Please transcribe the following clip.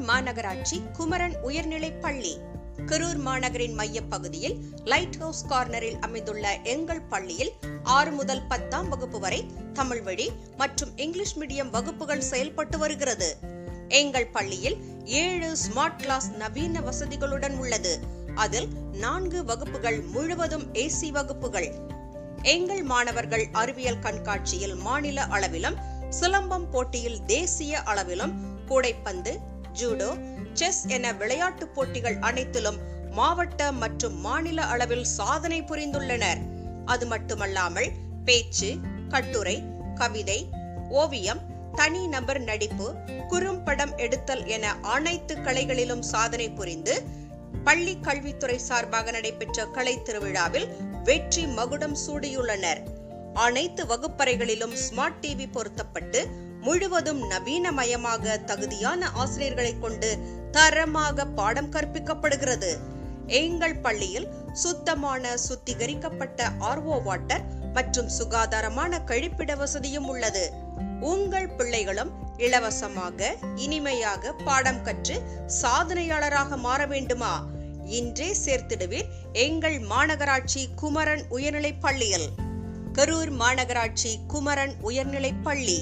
மாநகராட்சி குமரன் உயர்நிலைப் பள்ளி. கரூர் மாநகரின் மையப்பகுதியில் லைட் ஹவுஸ் கார்னரில் அமைந்துள்ள எங்கள் பள்ளியில் 6 முதல் 10ஆம் வகுப்பு வரை தமிழ் வழி மற்றும் இங்கிலீஷ் மீடியம் வகுப்புகள் செயல்பட்டு வருகிறது. எங்கள் பள்ளியில் 7 ஸ்மார்ட் கிளாஸ் நவீன வசதிகளுடன் உள்ளது. அதில் 4 வகுப்புகள் முழுவதும் ஏசி வகுப்புகள். எங்கள் மாணவர்கள் அறிவியல் கண்காட்சியில் மாநில அளவிலும், சிலம்பம் போட்டியில் தேசிய அளவிலும், கூடைப்பந்து, ஜூடோ, செஸ் என விளையாட்டு போட்டிகள் அனைத்திலும் மாவட்ட மற்றும் மாநில அளவில் சாதனை புரிந்துள்ளனர். அது மட்டுமல்லாமல் பேச்சு, கட்டுரை, கவிதை, ஓவியம், தனி நபர் நடிப்பு, குறும்படம் எடுத்தல் என அனைத்து கலைகளிலும் சாதனை புரிந்து பள்ளி கல்வித்துறை சார்பாக நடைபெற்ற கலை திருவிழாவில் வெற்றி மகுடம் சூடியுள்ளனர். அனைத்து வகுப்பறைகளிலும் ஸ்மார்ட் டிவி பொருத்தப்பட்டு முழுவதும் நவீனமயமாக தகுதியான ஆசிரியர்களை கொண்டு தரமாக பாடம் கற்பிக்கப்படுகிறது. எங்கள் பள்ளியில் சுத்தமான சுத்திகரிக்கப்பட்ட RO வாட்டர் மற்றும் சுகாதாரமான கழிப்பிட வசதியும் உள்ளது. உங்கள் பிள்ளைகளும் இலவசமாக இனிமையாக பாடம் கற்று சாதனையாளராக மாற வேண்டுமா? இன்றே சேர்த்திடுவீர் எங்கள் மாநகராட்சி குமரன் உயர்நிலைப் பள்ளியில். கரூர் மாநகராட்சி குமரன் உயர்நிலைப் பள்ளி.